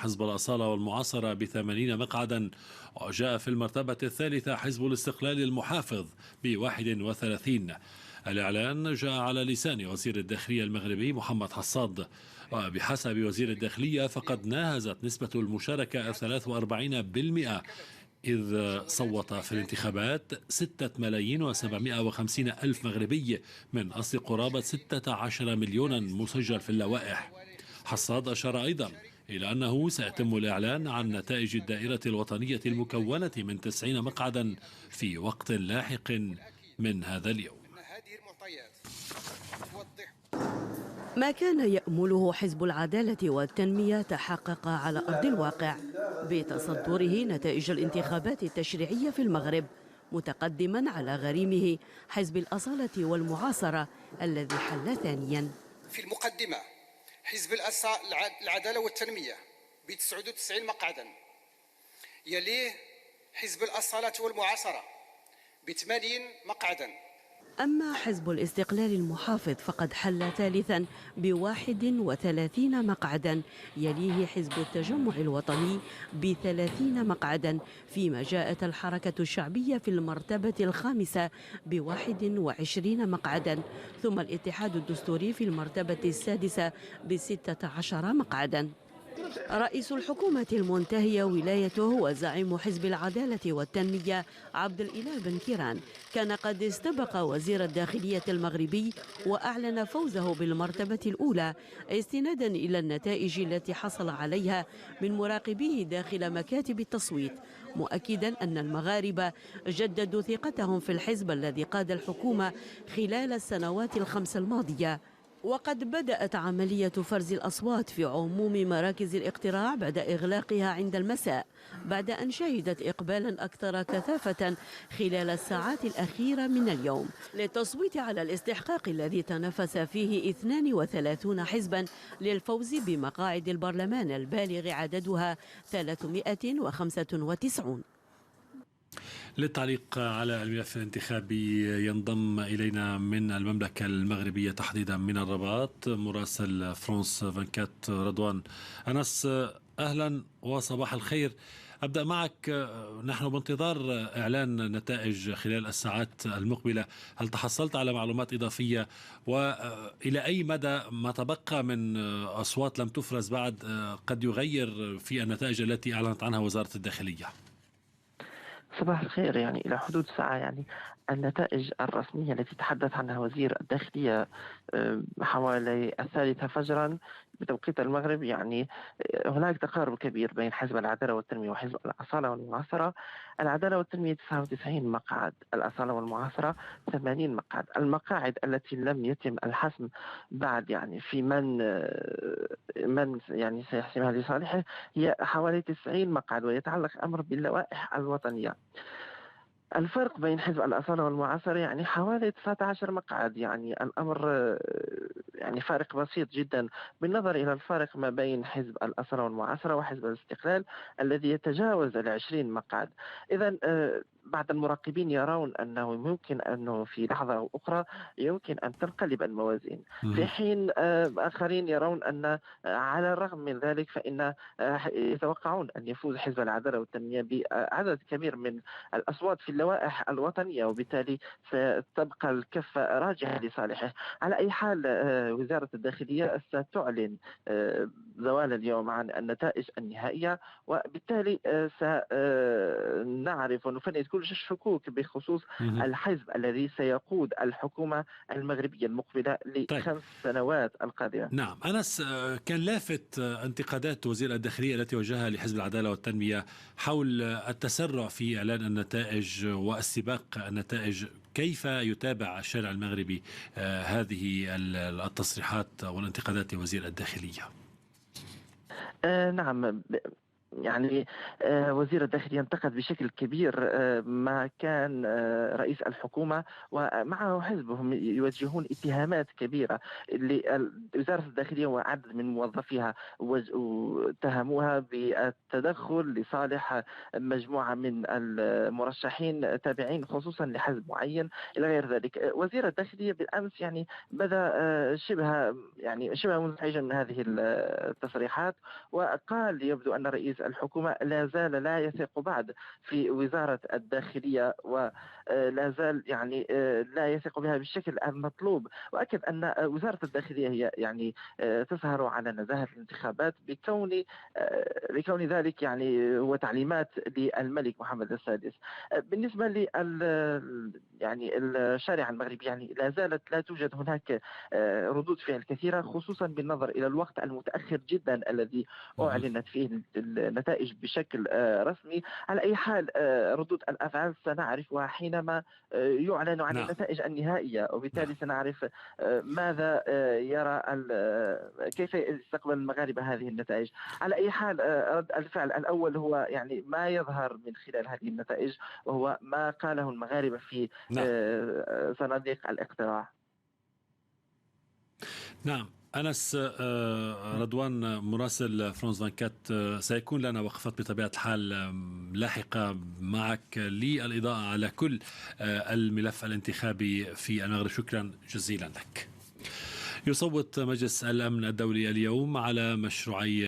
حزب الأصالة والمعاصرة ب80 مقعدا، وجاء في المرتبة الثالثة حزب الاستقلال المحافظ ب31. الإعلان جاء على لسان وزير الداخلية المغربي محمد حصاد، وبحسب وزير الداخلية فقد ناهزت نسبة المشاركة 43%، إذ صوت في الانتخابات 6,750,000 مغربي من أصل قرابة 16 مليونا مسجل في اللوائح. حصاد أشار أيضا إلى أنه سيتم الإعلان عن نتائج الدائرة الوطنية المكونة من 90 مقعدا في وقت لاحق من هذا اليوم. ما كان يأمله حزب العدالة والتنمية تحقق على أرض الواقع بتصدره نتائج الانتخابات التشريعية في المغرب، متقدما على غريمه حزب الأصالة والمعاصرة الذي حل ثانيا. في المقدمة حزب العدالة والتنمية ب99 مقعدا، يليه حزب الأصالة والمعاصرة ب80 مقعدا. أما حزب الاستقلال المحافظ فقد حل ثالثا ب31 مقعدا، يليه حزب التجمع الوطني ب30 مقعدا، فيما جاءت الحركة الشعبية في المرتبة الخامسة ب21 مقعدا، ثم الاتحاد الدستوري في المرتبة السادسة ب16 مقعدا. رئيس الحكومة المنتهية ولايته وزعيم حزب العدالة والتنمية عبد الإله بن كيران كان قد استبق وزير الداخلية المغربي وأعلن فوزه بالمرتبة الأولى استنادا إلى النتائج التي حصل عليها من مراقبيه داخل مكاتب التصويت، مؤكدا أن المغاربة جددوا ثقتهم في الحزب الذي قاد الحكومة خلال السنوات الخمس الماضية. وقد بدأت عملية فرز الأصوات في عموم مراكز الاقتراع بعد إغلاقها عند المساء، بعد أن شهدت إقبالا أكثر كثافة خلال الساعات الأخيرة من اليوم للتصويت على الاستحقاق الذي تنافس فيه 32 حزبا للفوز بمقاعد البرلمان البالغ عددها 395. للتعليق على الملف الانتخابي ينضم إلينا من المملكة المغربية تحديدا من الرباط مراسل فرانس 24 رضوان أنس. أهلا وصباح الخير. أبدأ معك، نحن بانتظار إعلان نتائج خلال الساعات المقبلة، هل تحصلت على معلومات إضافية؟ وإلى أي مدى ما تبقى من أصوات لم تفرز بعد قد يغير في النتائج التي أعلنت عنها وزارة الداخلية؟ صباح الخير. إلى حدود ساعة النتائج الرسمية التي تحدث عنها وزير الداخلية حوالي 3 فجرا بتوقيت المغرب، هناك تقارب كبير بين حزب العدالة والتنمية وحزب الأصالة والمعاصرة. العدالة والتنمية 99 مقعد، الأصالة والمعاصرة 80 مقعد. المقاعد التي لم يتم الحسم بعد في من سيحسمها لصالحه هي حوالي 90 مقعد، ويتعلق أمر باللوائح الوطنية. الفرق بين حزب الأصالة والمعاصرة حوالي 19 مقعد، الأمر فارق بسيط جدا بالنظر إلى الفارق ما بين حزب الأصالة والمعاصرة وحزب الاستقلال الذي يتجاوز 20 مقعد. إذن بعض المراقبين يرون أنه ممكن أنه في لحظة أو أخرى يمكن أن تنقلب الموازين، في حين آخرين يرون أن على الرغم من ذلك فإن يتوقعون أن يفوز حزب العدالة والتنمية بعدد كبير من الأصوات في اللوائح الوطنية، وبالتالي ستبقى الكفة راجحة لصالحه. على أي حال وزارة الداخلية ستعلن زوال اليوم عن النتائج النهائية، وبالتالي سنعرف ونفند كل الشكوك بخصوص الحزب الذي سيقود الحكومة المغربية المقبلة ل5 سنوات القادمة. نعم أنس، كان لافت انتقادات وزير الداخلية التي وجهها لحزب العدالة والتنمية حول التسرع في إعلان النتائج واستباق النتائج. كيف يتابع الشارع المغربي هذه التصريحات والانتقادات لوزير الداخلية؟ نعم، يعني وزير الداخلية انتقد بشكل كبير ما كان رئيس الحكومة ومعه حزبهم يوجهون اتهامات كبيرة لوزارة الداخلية وعدد من موظفيها، واتهموها بالتدخل لصالح مجموعة من المرشحين تابعين خصوصا لحزب معين إلى غير ذلك. وزير الداخلية بالأمس يعني بدأ شبه منزعجا من هذه التصريحات، وقال يبدو أن رئيس الحكومة لا زال لا يثق بعد في وزارة الداخلية، ولا زال يعني لا يثق بها بالشكل المطلوب. وأكد أن وزارة الداخلية هي يعني تسهر على نزاهة الانتخابات بكون ذلك يعني هو تعليمات للملك محمد السادس. بالنسبة يعني الشارع المغربي يعني لا زالت لا توجد هناك ردود فعل كثيرة، خصوصا بالنظر إلى الوقت المتأخر جدا الذي أعلنت فيه النتائج بشكل رسمي. على أي حال ردود الأفعال سنعرفها حينما يعلن عن نعم. النتائج النهائية، نعم. وبالتالي سنعرف ماذا يرى كيف يستقبل المغاربة هذه النتائج. على أي حال رد الفعل الأول هو يعني ما يظهر من خلال هذه النتائج، وهو ما قاله المغاربة في نعم. صناديق الاقتراع. نعم. أنس، رضوان مراسل فرانس 24، سيكون لنا وقفات بطبيعة الحال لاحقة معك للإضاءة على كل الملف الانتخابي في المغرب. شكرا جزيلا لك. يصوت مجلس الأمن الدولي اليوم على مشروعية